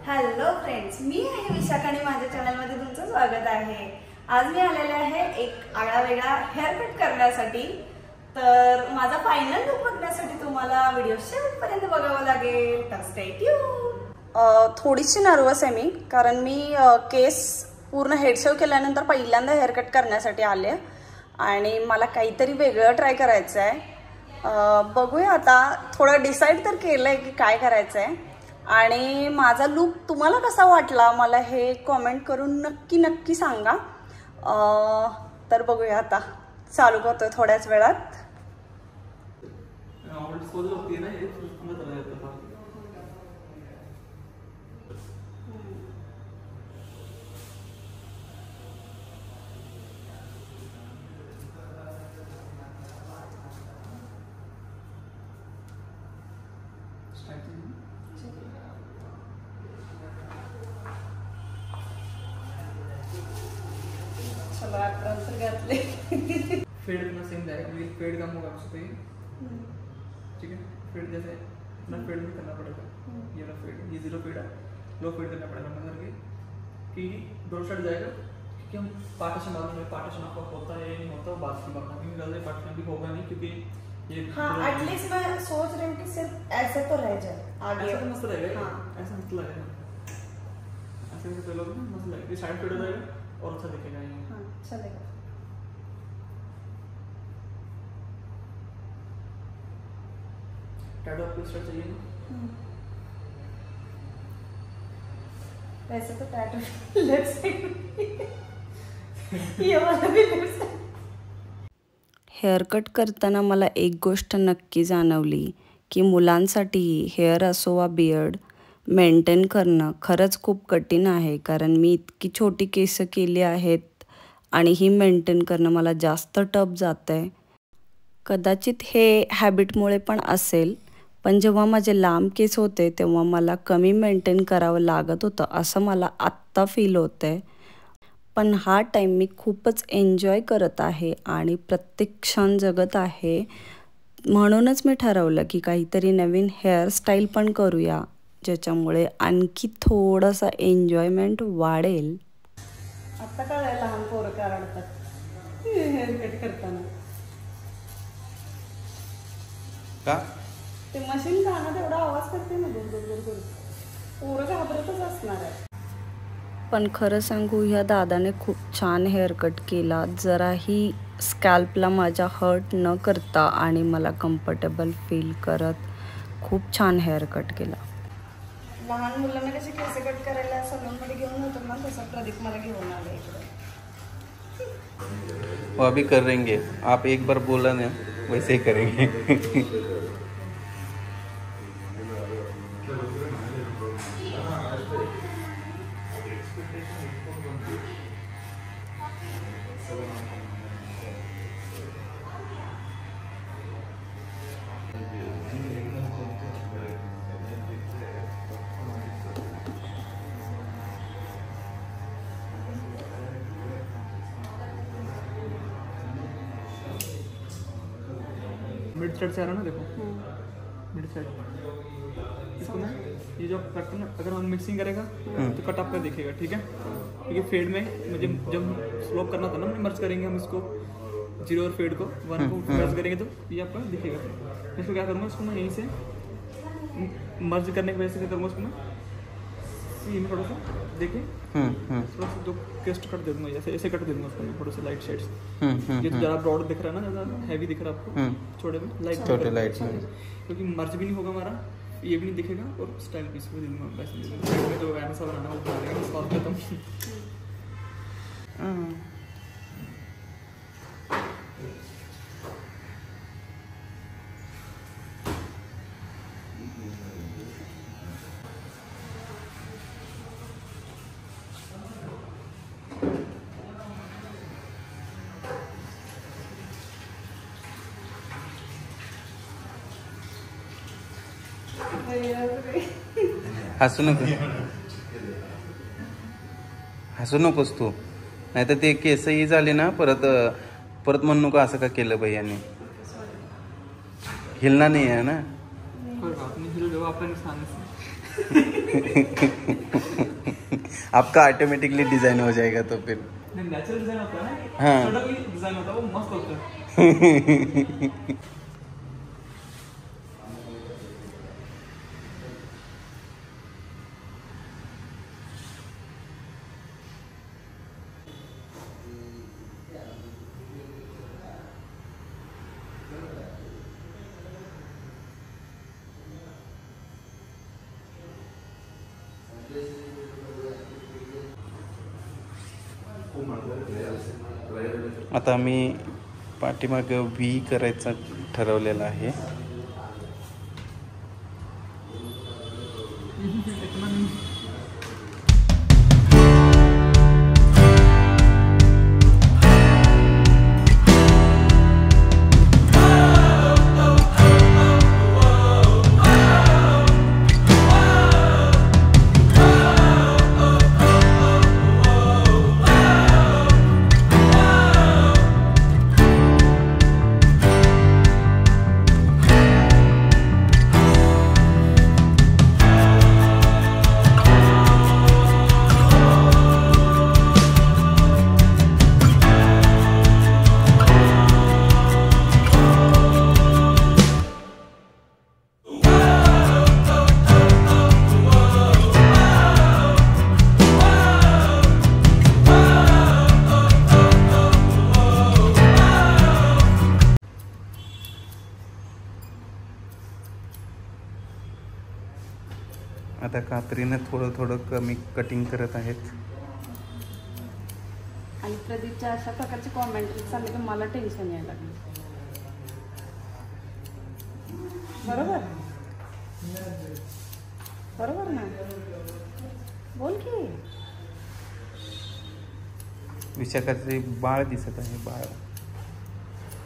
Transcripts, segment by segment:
Hello friends, मी आहे विशाखा आणि माझ्या चॅनलमध्ये तुमचं स्वागत आहे। आज मी आलेले आहे एक आगळा वेगळा हेअर कट करण्यासाठी। तर माझा फायनल लुक बघण्यासाठी तुम्हाला व्हिडिओ शेवटपर्यंत बघावं लागेल, तर स्टे ट्यून। थोडीशी नर्वस आहे मी, कारण मी केस पूर्ण हेड शेव केल्यानंतर पहिल्यांदा हेअर कट करण्यासाठी आले आणि मला काहीतरी वेगळं ट्राय करायचं आहे। बघूया आता, थोडं डिसाईड तर केलंय की काय करायचं आहे आणि माझा लुक तुम्हाला कसा वाटला मला हे कमेंट करून नक्की सांगा। तर बघूया आता, चालू करतोय थोड्याच वेळात। फेड अपना सेम जाएगा, ये फेड कम होगा आपसे पे, ठीक है। फेड जैसे अपना फेड भी करना पड़ेगा, ये वाला फेड, ये जीरो फेड है, लो फेड करना पड़ेगा मतलब कि दोनों साइड जाएगा, क्योंकि हम पार्टीशन मालूम है, पार्टीशन आपका होता है नहीं होता, बात की बात नहीं, गलत पार्टीशन भी होगा नहीं क्योंकि ये हाँ एटलीस्ट मैं सोच रही हूँ कि सिर्फ ऐसे तो रह जाए, आगे ऐसा तो मस्त रहेगा। हाँ ऐसा मस्त लगेगा, ऐसे में तो लोग मस्त लगेगा, ये साइड फेड हो जाएगा और अच्छा दिखेगा ये। हाँ चलेगा। टैटू आपको स्टार्ट चाहिए ना? वैसे तो टैटू लेफ्ट साइड ये वाला भी लेफ्ट साइड। हेअर कट करताना मला एक गोष्ट नक्की जाणवली की मुलांसाठी हेअर असो वा बियर्ड मेंटेन करणं खरंच खूप कठीण आहे, कारण मी इतकी छोटी केस केली आहेत आणि ही मेंटेन करणं मला जास्त टफ जातं आहे। कदाचित हे हॅबिटमुळे पण असेल, पण जेव्हा माझे लांब केस होते तेव्हा मला कमी मेंटेन करावं लागत होतं असं मला आत्ता फील होतं आहे। पण हा टाईम मी खूपच एन्जॉय करत आहे आणि प्रत्येक क्षण जगत आहे, म्हणूनच मी ठरवलं की काहीतरी नवीन हेअरस्टाईल पण करूया, ज्याच्यामुळे आणखी थोडासा एन्जॉयमेंट वाढेल। आता कळलं लहान पोरं का रडतात हेअर कट करताना, का ते मशीन कानात एवढा आवाज करते ना, गुर पोरं घाबरतच असणार आहे। पण खरं सांगू, ह्या दादाने खूप छान हेअर कट केला, जराही स्कॅल्पला माझ्या हर्ट न करता आणि मला कम्फर्टेबल फील करत खूप छान हेअर कट केला। लहान मुलांना कसे केस कट करायला सलूनमध्ये घेऊन होतो ना, तसं प्रदीप मला घेऊन आला इकडे। वो अभी करेंगे, आप एक बार बोला ना वैसे ही करेंगे। मिड साइड से आ रहा है ना, देखो मिड साइड इसको ना, ये जो कट ना अगर हम मिक्सिंग करेगा तो कट आपका दिखेगा, ठीक है। क्योंकि फेड में मुझे जब स्लोप करना था ना, मर्ज करेंगे हम इसको, जीरो और फेड को वन को मर्ज करेंगे तो ये आपका दिखेगा। इसको क्या करूँगा, इसको मैं यहीं से मर्ज करने की वजह से क्या करूँगा, उसको मैं यहीं थोड़ा सा देखिए थोड़ा सा जो केस्ट कट दे दूँगा, जैसे ऐसे कट दे दूँगा उसको मैं, थोड़े से लाइट शेड्स। ये तो ज़्यादा ब्रॉड दिख रहा है ना, ज़्यादा हैवी दिख रहा है आपको, छोटे में लाइट, छोटे लाइट, क्योंकि मर्ज भी नहीं होगा हमारा, ये भी नहीं दिखेगा और स्टाइल पीस भी दूंगा वैसे में, तो ऐसा बनाना वो बना देंगे सॉल्व खत्म। हसू नको, हसू नकोस तू, नाही तर ते केसही झाले ना, परत म्हणू नको असं का केलं भैयाने। हिलना नहीं है ना, कोई बात नहीं, हिल जाओ, आप इंसान आपका ऑटोमेटिकली डिजाइन हो जाएगा तो फिर। नेचुरल डिजाइन होता है ना, हाँ। सडनली डिजाइन होता है, वो मस्त होता है। आता मी पाठीमागे व्ही करायचा ठरवलेला आहे. आता कात्रीने थोडं थोडं कमी कटिंग करत आहेत. आणि प्रदीपच्या अशा प्रकारचे कॉमेंट्री चालले की मला टेन्शन यायला लागलं. बरोबर बरोबर ना, बोल की. विशाखाचे बाळ दिसत आहे, बाळ.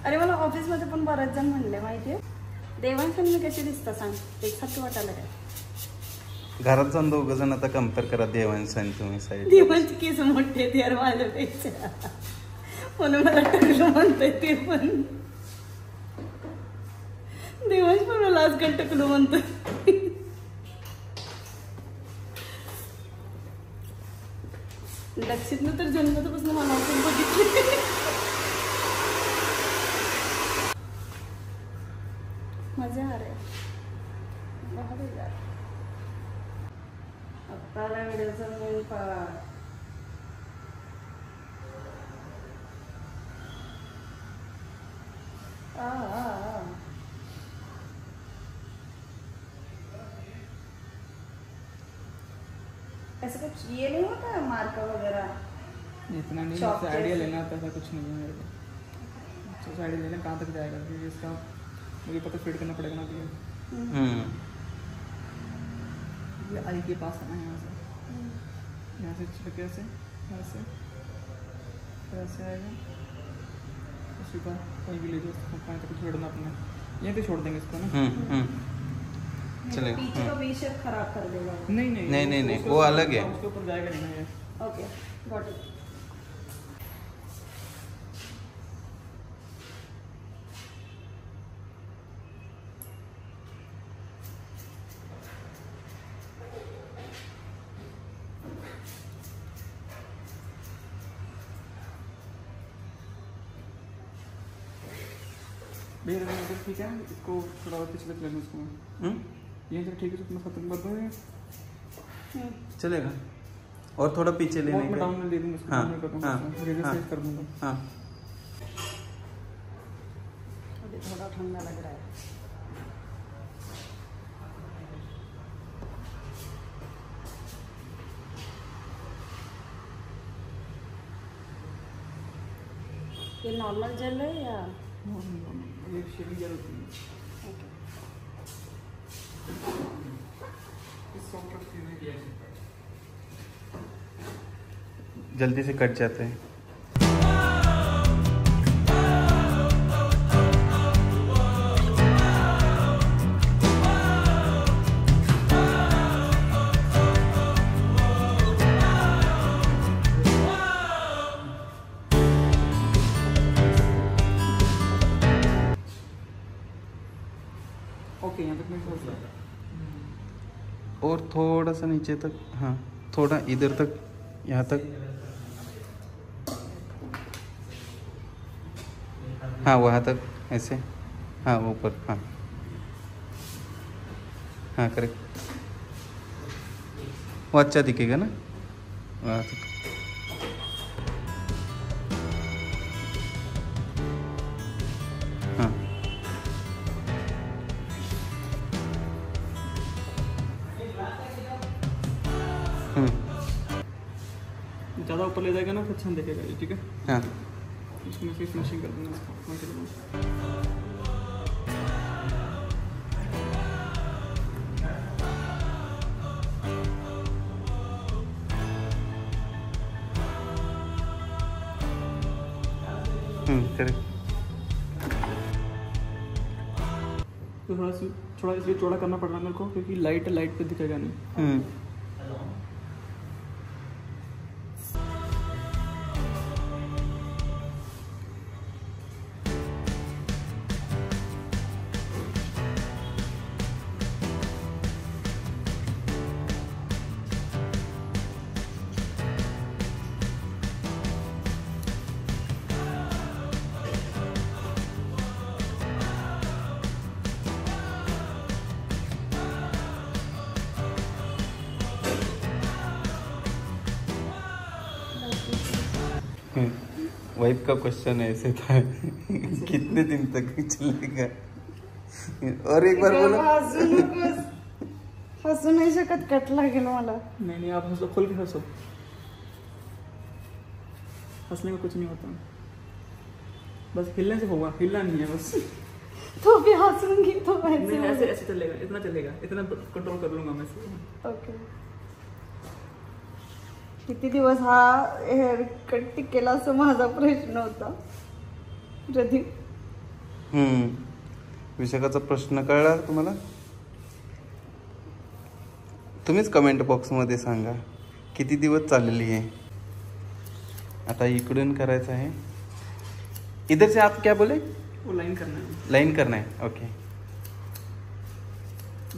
अरे मला ऑफिसमध्ये पण बरेच जण म्हणले माहितीये, देवांशी मी कशी दिसता सांग, एकसारखं वाटायला काय. घरात जाऊन दोघ जण आता कम्पेअर करा देवांशी आणि तुम्ही साईड. देवांची केस मोठे आहेत यार माझ्यापेक्षा, म्हणून मला टकलं म्हणतोय ते पण. देवांश पण मला आजकाल टकलं म्हणतोय. दक्षितनं तर जन्मतापासून मला आपण बघितलं. मजा आ रहा है, बहुत ही ज्यादा. आत्ताला व्हिडिओचा मेन पार्ट. ऐसा कुछ ये नहीं होता है मार्क वगैरह? इतना नहीं, शॉप आइडिया जैसे। लेना था, ऐसा कुछ नहीं है मेरे को. अच्छा आइडिया लेना कहाँ तक जाएगा, क्योंकि इसका मुझे पता फिट करना पड़ेगा ना. ये आई के पास आना है, यहाँ से छिड़के से, यहाँ से ऐसे आएगा, उसी का कहीं भी ले जाओ, उसको कहीं तक छोड़ना अपने, यहीं पे छोड़ देंगे इसको ना. चलेगा. पीछे का वी शेप खराब कर देगा. नहीं नहीं नहीं, उसके वो ऊपर- अलग है. उसके ऊपर जाएगा नहीं ना ये. Okay got it. भैया तो ठीक है, इसको थोड़ा और पिछले प्लेन उसको ये तो ठीक है, अपना खत्म कर दो. चलेगा. और थोड़ा पीछे लेने मैं का. डाउन में दे दूंगा इसको, हाँ, डाउन में कर दूंगा, हाँ, धीरे हाँ. से कर दूंगा. हाँ. अभी थोड़ा ठंडा लग रहा है. ये नॉर्मल जेल है या ये शेविंग जेल होती है. इस सॉफ्ट शेविंग जेल जल्दी से कट जाते हैं. ओके, यहाँ तक मैं सोच रहा था. और थोड़ा सा नीचे तक. हाँ, थोड़ा इधर तक यहाँ तक। हाँ वहाँ तक ऐसे, हाँ ऊपर, हाँ हाँ करेक्ट, वो अच्छा दिखेगा ना वहाँ तक। हाँ ज़्यादा ऊपर ले जाएगा ना तो अच्छा दिखेगा ये, ठीक है। हाँ इसमें से फिनिशिंग कर दूंगा इसको। करेक्ट। तो थोड़ा इसलिए चौड़ा करना पड़ रहा है मेरे को, क्योंकि लाइट पे दिखेगा नहीं। वाइफ का क्वेश्चन ऐसे था कितने दिन तक चलेगा? और एक बार बोलो। हसू नाही शकत, कट लागेल मला। नहीं आप हंसो, खोल के हंसो। हंसने में कुछ नहीं होता, बस हिलने से होगा, हिलना नहीं है बस। तो भी हंसूंगी तो नहीं, ऐसे चलेगा, इतना चलेगा, इतना कंट्रोल कर लूंगा मैं। ओके। किती दिवस हा हेअर कट टिकेला असं माझा प्रश्न होता प्रदीप। विशाखाचा प्रश्न कळला तुम्हाला? तुम्हीच कमेंट बॉक्स मध्ये सांगा किती दिवस चाललेली आहे। आता इकडून करायचं आहे। इधर से आप क्या बोले? वो लाइन करना है। लाइन करना है, ओके।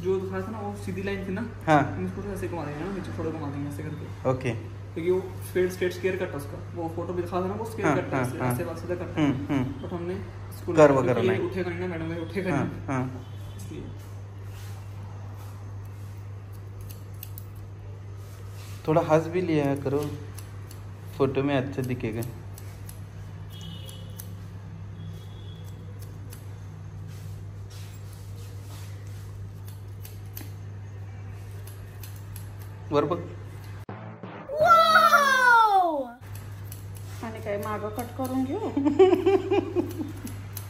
जो दिखाया था ना वो सीधी लाइन थी ना। हाँ इसको ऐसे घुमा देंगे ना, नीचे थोड़ा घुमा देंगे ऐसे करके। ओके। क्योंकि वो स्ट्रेट स्केयर कट उसका, वो फोटो भी दिखा था ना, वो स्केयर कट है, ऐसे बात सीधा करता है। बट हमने इसको कर्व करना है, उठेगा नहीं ना मैडम, उठेगा नहीं। हाँ इसलिए थोड़ा हंस भी लिया करो, फोटो में अच्छा दिखेगा। वर बघ। आणि काय मागं कट करून घेऊ?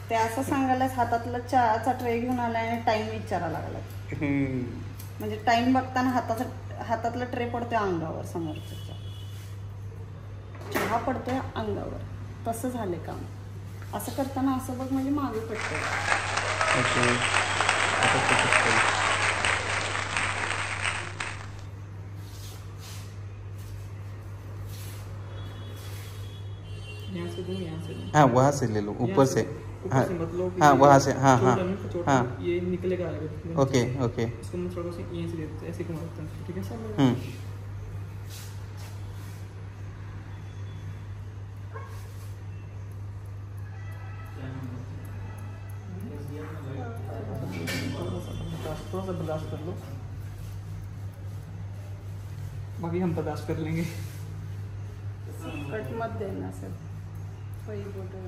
ते असं सांगायलाच हातातलं चहाचा ट्रे घेऊन आलाय आणि टाइम विचारायला लागलाय। म्हणजे टाइम बघताना हातातलं ट्रे पडतोय अंगावर, समोरच्या चहा पडतोय अंगावर, तसं झाले काम। असं करताना असं बघ म्हणजे मागे पडतोय। हाँ वहाँ से ले लो, ऊपर से। हाँ हाँ वहाँ से, हाँ हाँ हाँ ये निकलेगा। Okay okay. इसको मैं थोड़ा सा यहीं से देते ऐसे घुमा देता हूँ, ठीक है सर। थोड़ा सा बर्दाश्त कर लो, बाकी हम बर्दाश्त कर लेंगे। कट मत देना सर, कोई फोटो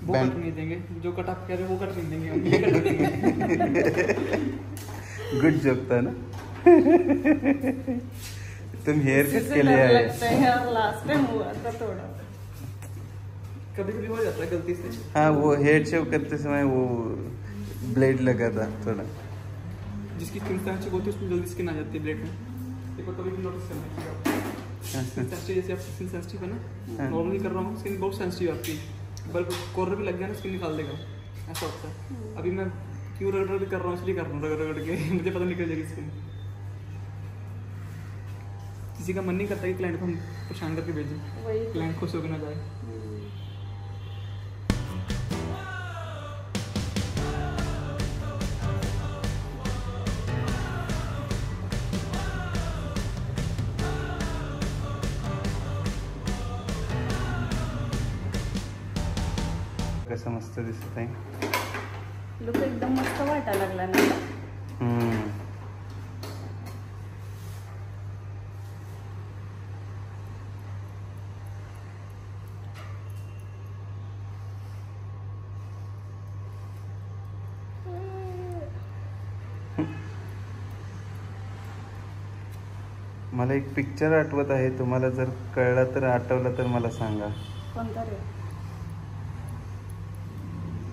वो कट नहीं देंगे, जो कट आप कह रहे हो वो कट नहीं देंगे, हम ये कट देंगे। गुड जोक था ना। तुम हेयर कट के लिए आए। लास्ट टाइम हुआ था थोड़ा, कभी कभी हो जाता है गलती से। हाँ वो हेयर शेव करते समय वो ब्लेड लगा था थोड़ा। जिसकी स्किन सेंसिटिव होती है उसमें जल्दी स्किन आ जाती है ब्लेड में। देखो कभी भी नोटिस करना, सेंसिटिव जैसे आप स्किन सेंसिटिव है ना, नॉर्मली कर रहा हूँ, स्किन बहुत सेंसिटिव आपकी, बल्कि कॉर्नर भी लग गया ना स्किन निकाल देगा, ऐसा होता है। अभी मैं क्यों रगड़ कर रहा हूँ, इसलिए कर रहा हूँ रगड़ के, मुझे पता निकल जाएगी स्किन। किसी का मन नहीं करता कि क्लाइंट को हम परेशान करके भेजें, क्लाइंट खुश होकर ना जाए। कसं मस्त दिसत आहे. लुक एकदम मस्त वाटायला लागला ना. मला एक पिक्चर आठवत आहे, तुम्हाला जर कळला तर आठवला तर मला सांगा. कोणता रे?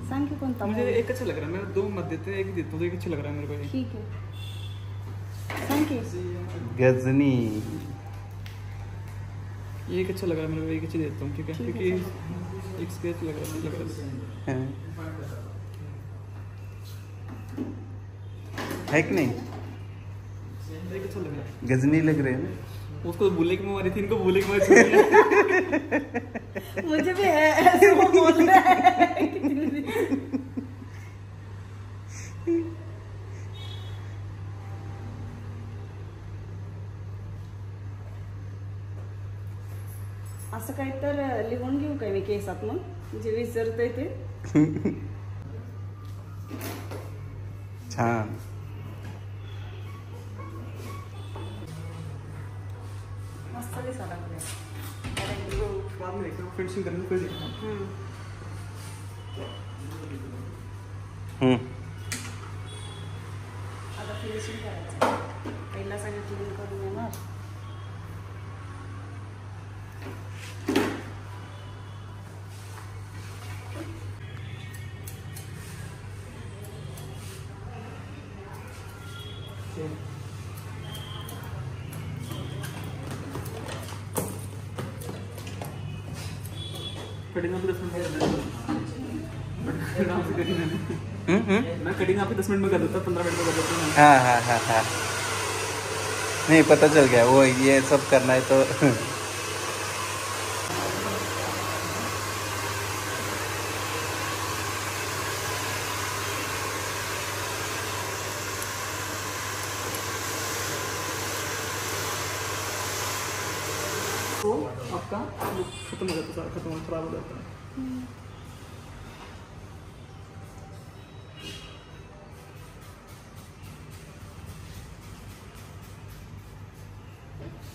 सांग की कोणता. मुझे एक अच्छा लग रहा है, मैं 2 मत देते, एक देता हूँ, एक अच्छा लग रहा है मेरे को. ठीक है, सांग की. गजनी. ये एक अच्छा लग रहा है मेरे को, एक अच्छी देता हूँ. ठीक है, क्योंकि एक स्केच लग रहा है. है कि नहीं? एक अच्छा लग रहा है. गजनी लग रहे हैं ना. उसको बोले कि मैं मारी थी, इनको बोले कि मैं मुझे भी है ऐसे वो बोल रहा है. असं काही तर लिहून घेऊ काय मी केसात, मग जे विसरतोय ते. छान. मस्त दिसायला लागले. बाद में देखता हूँ, फिनिशिंग करने फिर देखता हूँ. आता फिनिशिंग करायचं. पहिला सगळं क्लीन करून येणार. कटिंग आपको 10 मिनट में कर मैं कटिंग आपको 10 मिनट में कर देता, 15 मिनट में कर देता हूँ. हाँ. नहीं, पता चल गया वो ये सब करना है तो. तो आपका लुक खत्म हो जाता है, सारा खराब हो जाता है.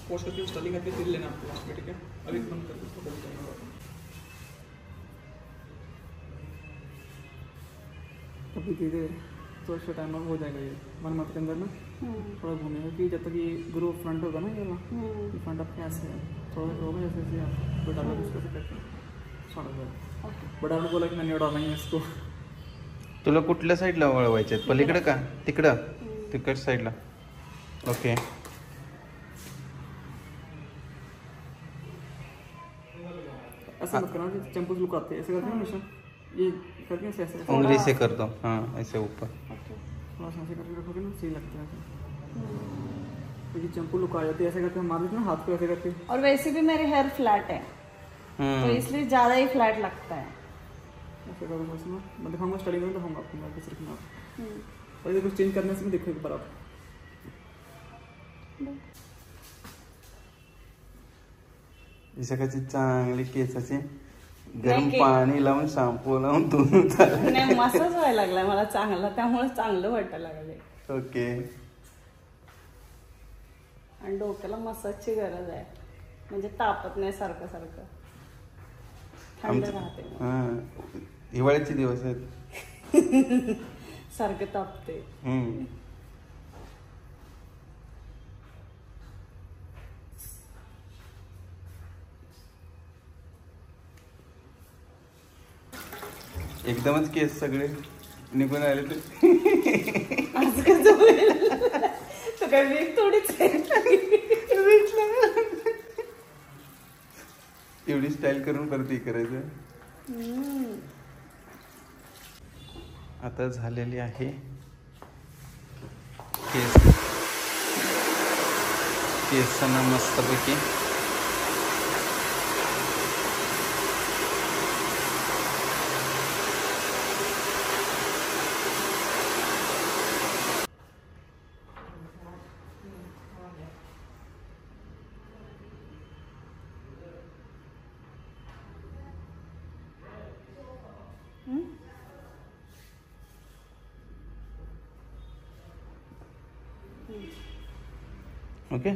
वॉश करके स्टाइलिंग करके फिर लेना आपको लास्ट में. ठीक है, अभी बंद करके उसको बंद करना. अभी धीरे थोड़ा सा टाइम हो जाएगा. ये 1 मंथ के अंदर ना थोड़ा घूमेगा, कि जब तक ये ग्रो फ्रंट होगा ना, ये फ्रंट आपके ऐसे है, थोड़ा होगा जैसे जैसे आप बट आप इसको से करते हैं. बट आपने बोला कि मैंने उड़ाना है इसको. तुला कुठल्या साईडला वळवायचे आहेत? पलीकडे का तिकडं? तिकड साईडला. ओके. ऐसा मत करना, चैम्पू लुक आते हैं ऐसे करते हैं हमेशा. ये करके ऐसे उंगली से कर दो. हाँ, ऐसे ऊपर. थोड़ा सा ऐसे करके रखोगे ना, सही लगता है. क्योंकि चैम्पू लुक आ जाती है ऐसे करके, हम मार देते हैं हाथ को ऐसे करके. और वैसे भी मेरे हेयर फ्लैट है, तो इसलिए ज्यादा ही फ्लैट लगता है. ऐसे करूँगा इसमें, मैं दिखाऊंगा स्टाइलिंग में, दिखाऊंगा आपको मैं कैसे रखना है. और ये कुछ चेंज करने से भी देखो एक बार आप. इशाकाची चांगली केसाची गरम पाणी लावून शॅम्पू लावून धुवून चालेल. नाही, मसाज व्हायला लागलाय मला चांगला, त्यामुळे चांगलं वाटायला लागले. ओके. आणि डोक्याला मसाजची गरज आहे, म्हणजे तापत नाही सारखं सारखं, थंड राहते. हां, हिवाळ्याचे दिवस आहेत. सारखं तापते. एकदमच केस सगळे निघून आले तर असं कसं होईल? तो काय वीक थोडीच आहे. एवढी स्टाईल करून परत हे करायचं. आता झालेली आहे केसांना मस्तपैकी ओके.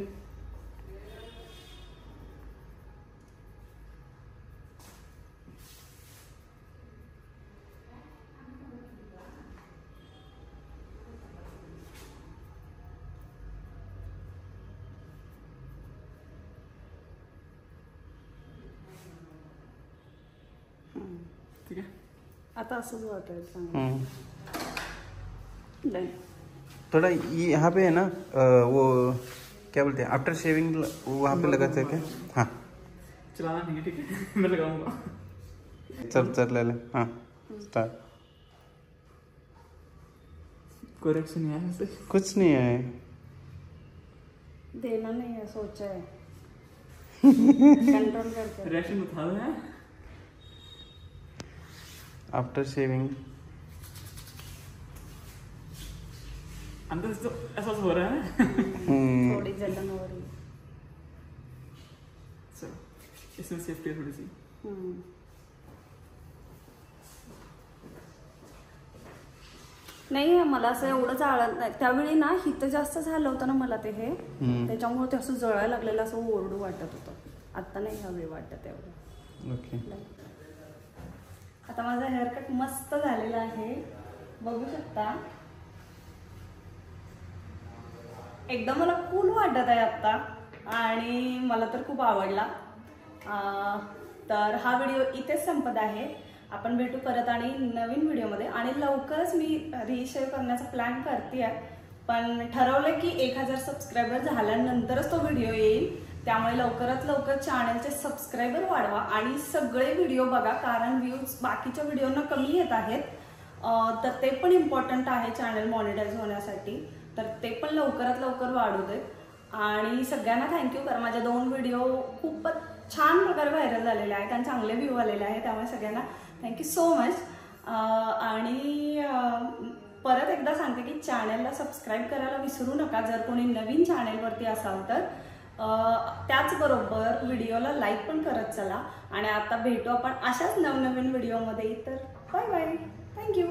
ठीक है. आता असंच वाटायला चांगलं. नाही. थोड़ा यहाँ पे है ना वो क्या बोलते हैं आफ्टर शेविंग वहाँ पे लगाते हैं क्या? हाँ चलाना नहीं है. ठीक है. मैं लगाऊंगा. चल ले ले. हाँ स्टार्ट. कोई रिएक्शन नहीं आया ऐसे. कुछ नहीं है. देना नहीं है, सोचा है. कंट्रोल करके. रिएक्शन बता दो यार. आफ्टर शेविंग अंदर से तो ऐसा हो रहा है. थोड़ी जलन हो रही है. चलो इसमें सेफ्टी है थोड़ी सी. नाही मला असं एवढं जाळत नाही. त्यावेळी ना हित जास्त झालं होतं ना मला ते हे, त्याच्यामुळे ते असं जळायला लागलेलं, असं ओरडू वाटत होतं. आता नाही हवे वाटत एवढं. ओके. आता माझा हेअरकट मस्त झालेला आहे, बघू शकता. एकदम मला कूल वाटत आहे आता आणि मला तर खूप आवडला. तर हा व्हिडिओ इथेच संपत आहे. आपण भेटू परत आणि नवीन व्हिडिओमध्ये. आणि लवकरच मी रिशेअर करण्याचा प्लॅन करते आहे, पण ठरवलं की 1000 सबस्क्रायबर झाल्यानंतरच तो व्हिडिओ येईल. त्यामुळे लवकरात लवकर चॅनलचे सबस्क्रायबर वाढवा आणि सगळे व्हिडिओ बघा, कारण व्ह्यूज बाकीच्या व्हिडिओना कमी येत आहेत. तर ते पण इम्पॉर्टंट आहे चॅनल मॉनिटाईज होण्यासाठी. तर ते पण लवकरात लवकर वाढू देत. आणि सगळ्यांना थँक्यू, कारण माझ्या 2 व्हिडिओ खूपच छान प्रकारे व्हायरल झालेले आहेत आणि चांगले व्ह्यू आलेले आहेत. त्यामुळे सगळ्यांना थँक्यू सो मच. आणि परत एकदा सांगते की चॅनलला सबस्क्राईब करायला विसरू नका जर कोणी नवीन चॅनलवरती असाल तर. त्याचबरोबर व्हिडिओला लाईक पण करत चला. आणि आता भेटू आपण अशाच नवनवीन व्हिडिओमध्ये. तर बाय बाय. थँक्यू.